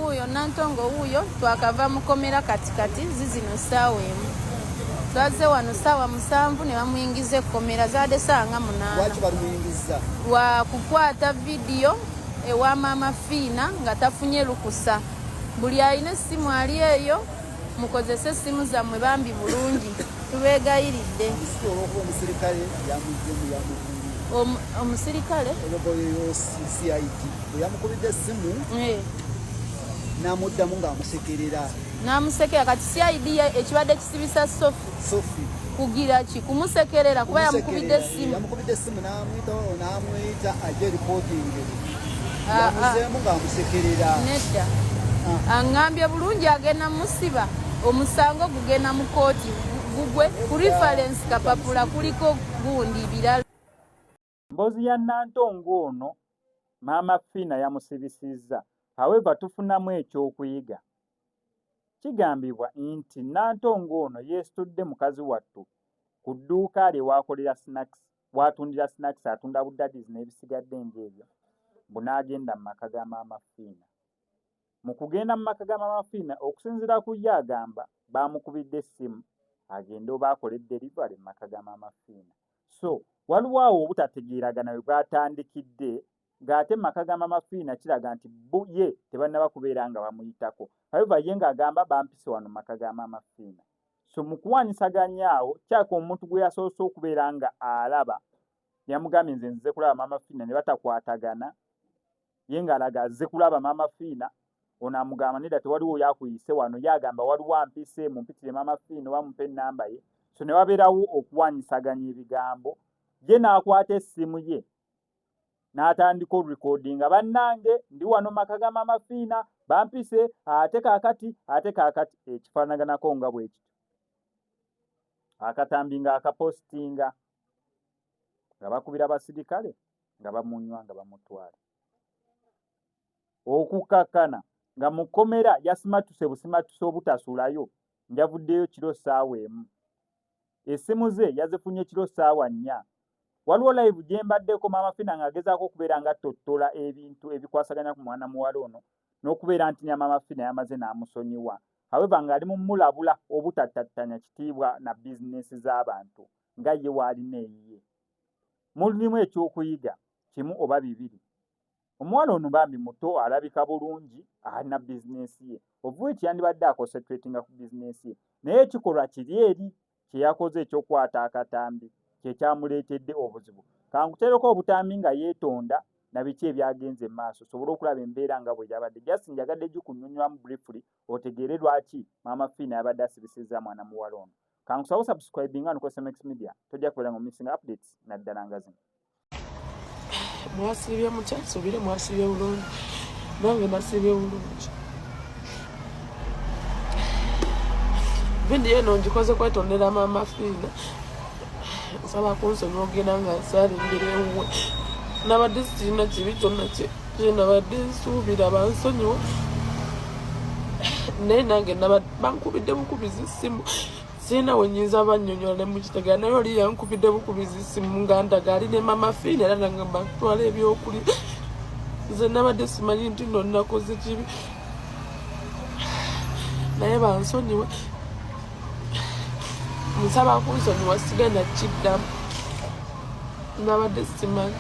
wuuyo Nantongo wuuyo twakava mukomera katikati zizino ssaawa emu. Twaze wano ssaawa 7 ne bamuyingiza ekkomera zaade ssaawa 8. Lwaki balumuyingiza? Wa kukwata vidiyo ewa Maama Fiina nga tafunye lukusa. Buli alina essimu ali eyo mukozese essimu zammwe bambi bulungi. Tubeegayiridde. Omusirikale omusirikale CID yamukubidde essimu n'amuddamu ng'amusekerera. N'amusekera kati CID ekibadde kisibisa Sofi kugira ki kumusekerera kuba yamukubidde essimu. Yamukubidde essimu n'amuyita ajje ripootingi. Yamuzeemu ng'amusekerera. Nedda. Aŋŋambye bulungi agenda musiba omusango gugenda mu kooti gugwe ku reference kapapula kuliko gundi birala. Mbozi ya Nantongo ono Maama Fiina yamusibisizza. However tufunamu ekyokuyiga. Kigambibwa nti Nantongo ono yeesitudde mukazi wattu ku dduuka lye waakolera snacks, waatundira snacks atunda budadies n'ebisigadde ng'ebyo bunaagenda mu maka ga Maama Fiina. Mu kugenda mu maka ga Maama Fiina okusinziira ku ye agamba baamukubidde essimu agende oba akole delivery mu maka ga Maama Fiina. So waliwo awo obutategeeragana bwe bwatandikidde ng'ate mu maka ga Maama Fiina kiraga nti ye tebannaba kubeera nga bamuyitako. However ye ng'agamba bampise wano mu maka ga Maama Fiina. So mu kuwanyisaganya awo kyaka omuntu gwe yasoose okubeera nga alaba yamugambye nze nzize kulaba Maama Fiina ne batakwatagana ye ng'alaga azze kulaba Maama Fiina. Ono amugamba nedda tewaliwo yakuyise wano, yagamba waliwo ampise mumpitire Maama Fiina oba mumpe ennamba ye. So ne wabeerawo okuwanyisaganya ebigambo. Ye n'akwata essimu ye n'atandika olurekodinga, bannange ndi wano maka ga Maama Fiina bampise ate kaakati ekifaanaganako nga bwe kityo. Akatambi ng'akapositinga nga bakubira abasirikale nga bamunywa nga bamutwala. Okukakkana nga mu kkomera yasimatuse busimatuse obutasulayo njavuddeyo kiro ssaawa emu. Essimu ze yazifunye kiro ssaawa 4. Waliwo live gye mbaddeko Maama Fiina ng'agezaako okubeera nga tottola ebintu ebikwasaganya ku mwana muwala ono n'okubeera nti nya Maama Fiina yamaze n'amusonyiwa. However ng'ali mu mulabula obutattattanya kitiibwa na bizinesi z'abantu nga ye w'alina eyiye. Mulimu ekyokuyiga kimu oba bibiri. Omuwala ono bambi muto alabika bulungi alina bizinesi ye. Ovuweki yandibadde akonsentratinga ku bizinesi ye. Naye ekikolwa kiri eri kye yakoze ekyokwata akatambi kye kyamuleetedde obuzibu. Kankuteereko obutambi nga yeetonda na biki ebyagenze mu maaso sobole okulaba embeera nga bwe yabadde. Just njagadde gikunnyonnyola briefly otegeere lwaki Maama Fiina yabadde asibisizza mwana muwala ono. Kankusaba subscribinga no SMX Media tojja kubeera nga missing updates naddala nga zino. Mwasibye mutya nsubire mwasibye bulungi nange nasibye bulungi. Vidiyo eno ngikoze kwetondera Maama Fiina. Nsaba kunsonyiwa ogenda nga nsaalingire ewuwe. Nabadde sirina kibi kyonna kye nabadde nsuubira bansonyiwa. Naye nange bankubidde bukubizi essimu. Sirina we nnyinza bannyonnyola ne mukitegeera naye oli yankubidde bukubizi essimu nga ndaga ali ne Maama Fiina era nagamba ntwala ebyokulya. Nze nabadde simanyi nti nno nakoze kibi. Naye bansonyiwe. Nsaba kunsonyiwa sigenda kiddamu. Nabadde simanyi.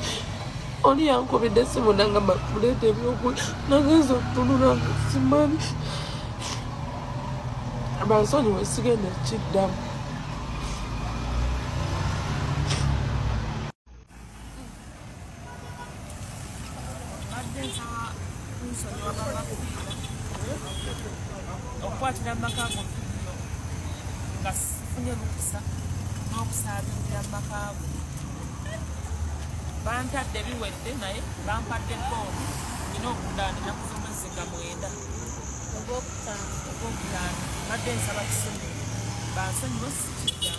Oli yankubidde essimu nagamba muleeta ebyokulya. Nagenza okutunula nga simanyi. Bansonyiwe sigenda kiddamu. Okukwatira amaka ago nga sifunye lukusa n'okusaabirira amaka ago. Bantadde biwedde naye bampadde bbooni nina okudaanira kuva mwezi nga 9 ogwokutaano. Badde nsaba kisimu bansonyiwe sikiddamu.